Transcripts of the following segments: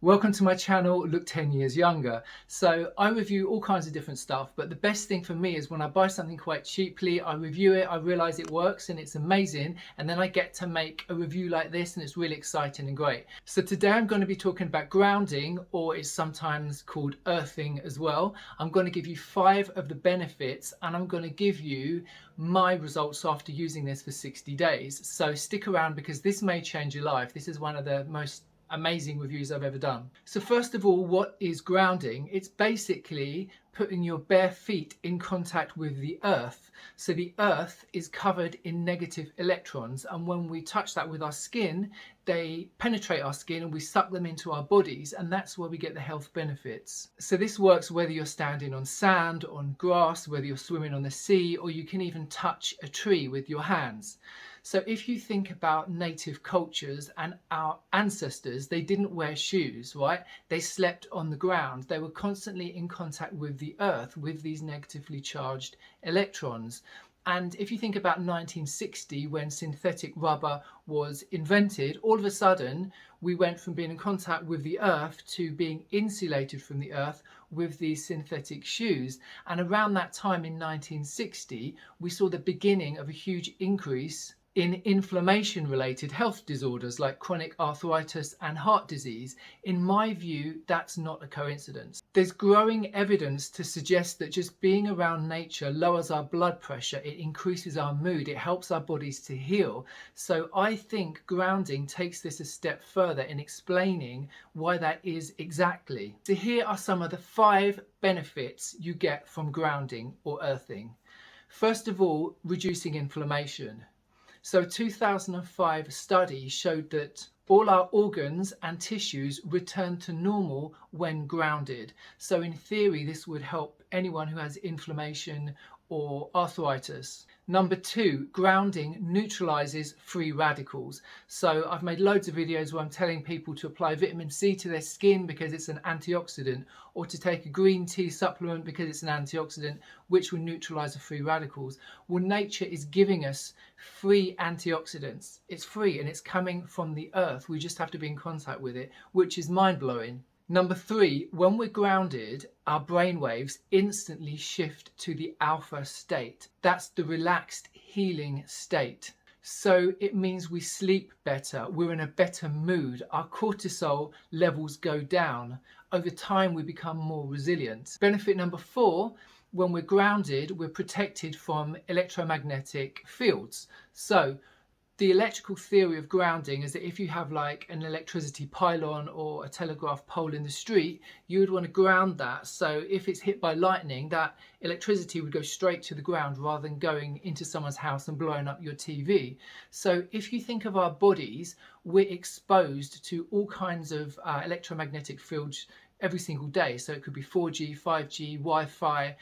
Welcome to my channel, Look 10 Years Younger. So I review all kinds of different stuff, but the best thing for me is when I buy something quite cheaply, I review it, I realize it works and it's amazing, and then I get to make a review like this and it's really exciting and great. So today I'm going to be talking about grounding, or it's sometimes called earthing as well. I'm going to give you 5 of the benefits and I'm going to give you my results after using this for 60 days. So stick around because this may change your life. This is one of the most amazing reviews I've ever done. So first of all, what is grounding? It's basically putting your bare feet in contact with the earth. So the earth is covered in negative electrons, and when we touch that with our skin, they penetrate our skin and we suck them into our bodies, and that's where we get the health benefits. So this works whether you're standing on sand, on grass, whether you're swimming on the sea, or you can even touch a tree with your hands. So if you think about native cultures and our ancestors, they didn't wear shoes, right? They slept on the ground. They were constantly in contact with the earth, with these negatively charged electrons. And if you think about 1960, when synthetic rubber was invented, all of a sudden we went from being in contact with the earth to being insulated from the earth with these synthetic shoes. And around that time in 1960, we saw the beginning of a huge increase in inflammation-related health disorders like chronic arthritis and heart disease. In my view, that's not a coincidence. There's growing evidence to suggest that just being around nature lowers our blood pressure, it increases our mood, it helps our bodies to heal. So I think grounding takes this a step further in explaining why that is exactly. So here are some of the 5 benefits you get from grounding or earthing. First of all, reducing inflammation. So a 2005 study showed that all our organs and tissues return to normal when grounded. So in theory, this would help anyone who has inflammation or arthritis. Number 2, grounding neutralizes free radicals. So I've made loads of videos where I'm telling people to apply vitamin C to their skin because it's an antioxidant, or to take a green tea supplement because it's an antioxidant, which will neutralize the free radicals. Well, nature is giving us free antioxidants. It's free and it's coming from the earth. We just have to be in contact with it, which is mind-blowing. Number 3, when we're grounded, our brain waves instantly shift to the alpha state. That's the relaxed, healing state. So it means we sleep better, we're in a better mood, our cortisol levels go down. Over time, we become more resilient. Benefit number 4, when we're grounded, we're protected from electromagnetic fields. So the electrical theory of grounding is that if you have like an electricity pylon or a telegraph pole in the street, you would want to ground that. So if it's hit by lightning, that electricity would go straight to the ground rather than going into someone's house and blowing up your TV. So if you think of our bodies, we're exposed to all kinds of electromagnetic fields every single day. So it could be 4G, 5G, Wi-Fi,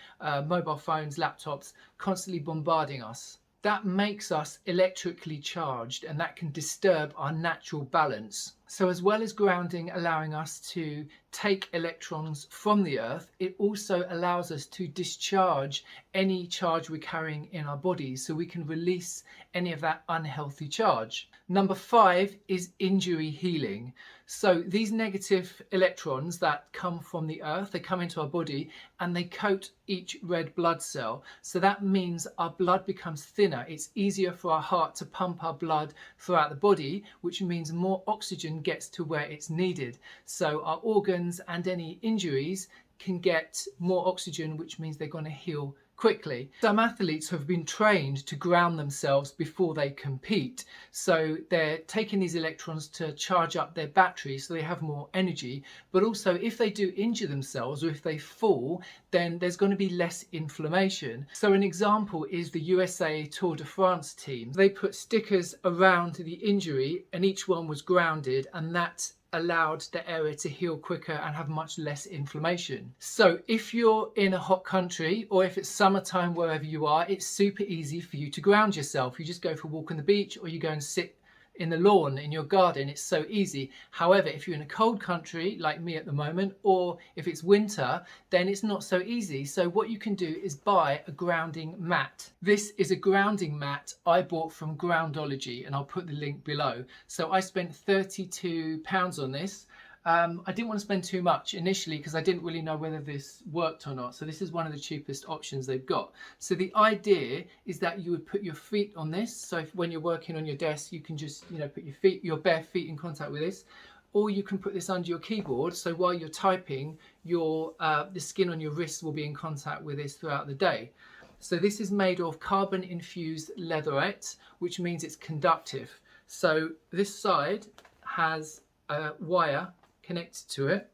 mobile phones, laptops, constantly bombarding us. That makes us electrically charged, and that can disturb our natural balance. So as well as grounding allowing us to take electrons from the earth, it also allows us to discharge any charge we're carrying in our bodies, so we can release any of that unhealthy charge. Number 5 is injury healing. So these negative electrons that come from the earth, they come into our body and they coat each red blood cell. So that means our blood becomes thinner. It's easier for our heart to pump our blood throughout the body, which means more oxygen gets to where it's needed. So our organs and any injuries can get more oxygen, which means they're going to heal quickly. Some athletes have been trained to ground themselves before they compete. So they're taking these electrons to charge up their batteries so they have more energy. But also if they do injure themselves or if they fall, then there's going to be less inflammation. So an example is the USA Tour de France team. They put stickers around the injury and each one was grounded, and that allowed the area to heal quicker and have much less inflammation. So if you're in a hot country or if it's summertime wherever you are, it's super easy for you to ground yourself. You just go for a walk on the beach or you go and sit in the lawn in your garden. It's so easy. However, if you're in a cold country like me at the moment, or if it's winter, then it's not so easy. So what you can do is buy a grounding mat. This is a grounding mat I bought from Groundology, and I'll put the link below. So I spent £32 on this. I didn't want to spend too much initially because I didn't really know whether this worked or not. So this is one of the cheapest options they've got. So the idea is that you would put your feet on this. So when you're working on your desk, you can just, you know, put your bare feet in contact with this. Or you can put this under your keyboard. So while you're typing, the skin on your wrists will be in contact with this throughout the day. So this is made of carbon infused leatherette, which means it's conductive. So this side has a wire connected to it,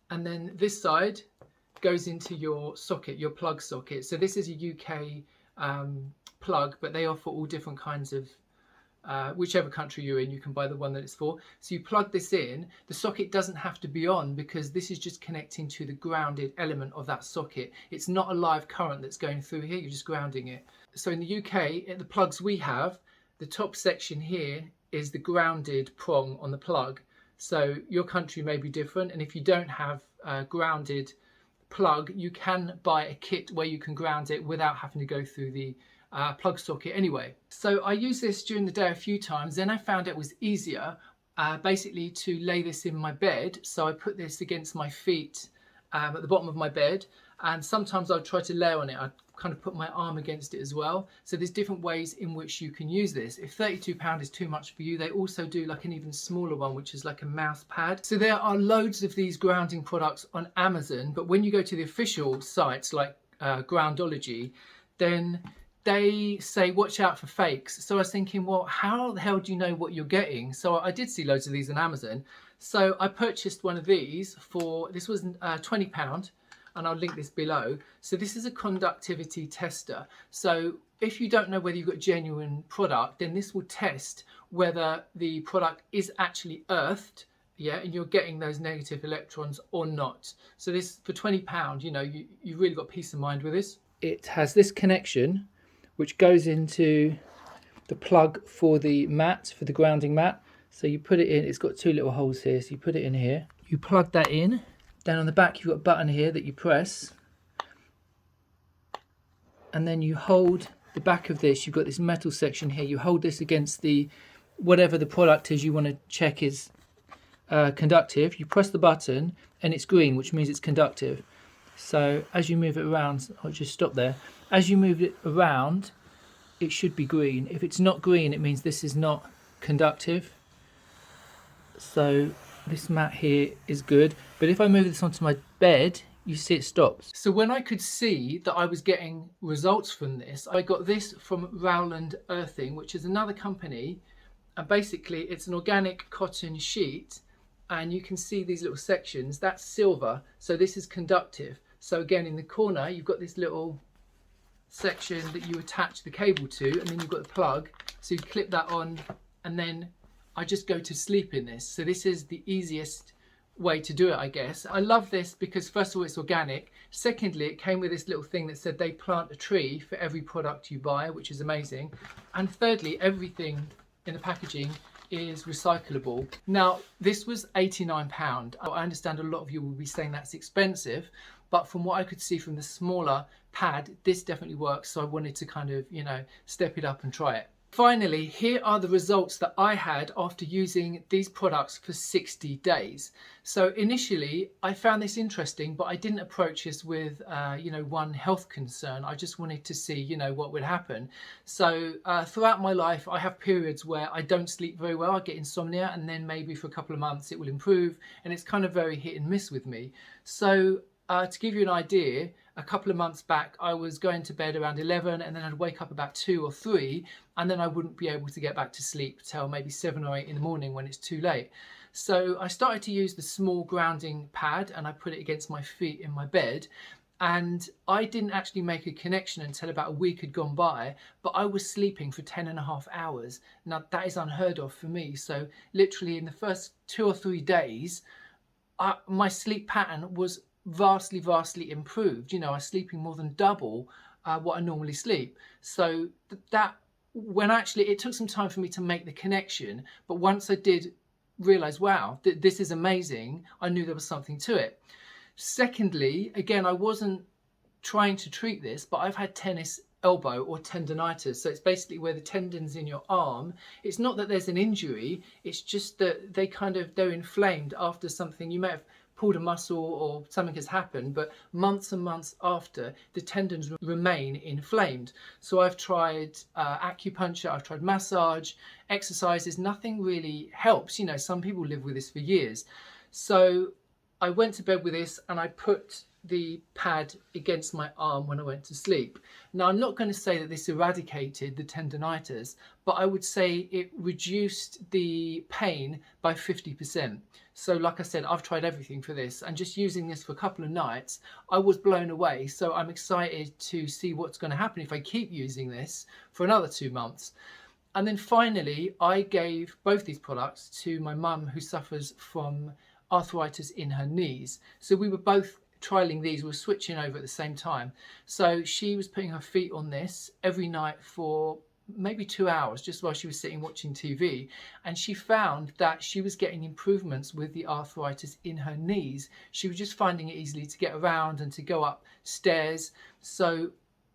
and then this side goes into your socket, your plug socket. So this is a UK plug, but they offer all different kinds of whichever country you're in, you can buy the one that it's for. So you plug this in. The socket doesn't have to be on because this is just connecting to the grounded element of that socket. It's not a live current that's going through here, you're just grounding it. So in the UK, the plugs we have, the top section here is the grounded prong on the plug. So your country may be different, and if you don't have a grounded plug, you can buy a kit where you can ground it without having to go through the plug socket anyway. So I used this during the day a few times, then I found it was easier basically to lay this in my bed. So I put this against my feet at the bottom of my bed, and sometimes I'd try to lay on it. I'd kind of put my arm against it as well. So there's different ways in which you can use this. If £32 is too much for you, they also do like an even smaller one, which is like a mouse pad. So there are loads of these grounding products on Amazon, but when you go to the official sites like Groundology, then they say watch out for fakes. So I was thinking, well, how the hell do you know what you're getting? So I did see loads of these on Amazon. So I purchased one of these for, this was £20, and I'll link this below. So this is a conductivity tester. So if you don't know whether you've got a genuine product, then this will test whether the product is actually earthed, yeah, and you're getting those negative electrons or not. So this, for £20, you know, you've really got peace of mind with this. It has this connection, which goes into the plug for the mat, for the grounding mat. So you put it in, it's got two little holes here, so you put it in here. You plug that in. Down on the back, you've got a button here that you press. And then you hold the back of this, you've got this metal section here. You hold this against the, whatever the product is you want to check is conductive. You press the button and it's green, which means it's conductive. So as you move it around, I'll just stop there. As you move it around, it should be green. If it's not green, it means this is not conductive. So this mat here is good. But if I move this onto my bed, you see it stops. So when I could see that I was getting results from this, I got this from Rowland Earthing, which is another company. And basically it's an organic cotton sheet, and you can see these little sections. That's silver, so this is conductive. So again, in the corner, you've got this little section that you attach the cable to, and then you've got the plug. So you clip that on, and then I just go to sleep in this. So this is the easiest way to do it, I guess. I love this because first of all, it's organic. Secondly, it came with this little thing that said they plant a tree for every product you buy, which is amazing. And thirdly, everything in the packaging is recyclable. Now, this was £89. I understand a lot of you will be saying that's expensive, but from what I could see from the smaller pad, this definitely works. So I wanted to kind of, you know, step it up and try it. Finally, here are the results that I had after using these products for 60 days. So initially, I found this interesting, but I didn't approach this with, you know, one health concern. I just wanted to see, you know, what would happen. So throughout my life, I have periods where I don't sleep very well. I get insomnia, and then maybe for a couple of months it will improve, and it's kind of very hit and miss with me. So to give you an idea, a couple of months back, I was going to bed around 11, and then I'd wake up about 2 or 3, and then I wouldn't be able to get back to sleep till maybe 7 or 8 in the morning when it's too late. So I started to use the small grounding pad, and I put it against my feet in my bed, and I didn't actually make a connection until about a week had gone by, but I was sleeping for 10.5 hours. Now that is unheard of for me. So literally in the first 2 or 3 days, my sleep pattern was vastly improved. You know, I was sleeping more than double what I normally sleep. So that, when actually, it took some time for me to make the connection, but once I did realize, wow, this is amazing, I knew there was something to it. Secondly, again, I wasn't trying to treat this, but I've had tennis elbow or tendonitis. So it's basically where the tendons in your arm, it's not that there's an injury, it's just that they're inflamed after something. You may have pulled a muscle or something has happened, but months and months after, the tendons remain inflamed. So I've tried acupuncture, I've tried massage, exercises, nothing really helps. You know, some people live with this for years. So I went to bed with this and I put the pad against my arm when I went to sleep. Now, I'm not going to say that this eradicated the tendonitis, but I would say it reduced the pain by 50%. So like I said, I've tried everything for this, and just using this for a couple of nights, I was blown away. So I'm excited to see what's going to happen if I keep using this for another 2 months. And then finally, I gave both these products to my mum, who suffers from arthritis in her knees. So we were both trialing these, we were switching over at the same time. So she was putting her feet on this every night for maybe 2 hours, just while she was sitting watching TV, and she found that she was getting improvements with the arthritis in her knees. She was just finding it easily to get around and to go up stairs. So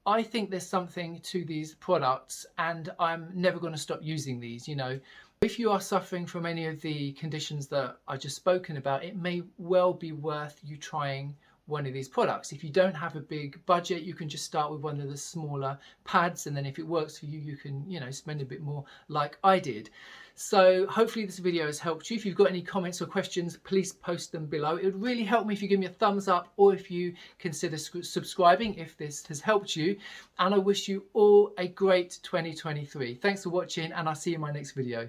I think there's something to these products, and I'm never going to stop using these. You know, if you are suffering from any of the conditions that I just spoken about, it may well be worth you trying one of these products. If you don't have a big budget, you can just start with one of the smaller pads, and then if it works for you, you can, you know, spend a bit more like I did. So hopefully this video has helped you. If you've got any comments or questions, please post them below. It would really help me if you give me a thumbs up, or if you consider subscribing if this has helped you. And I wish you all a great 2023. Thanks for watching, and I'll see you in my next video.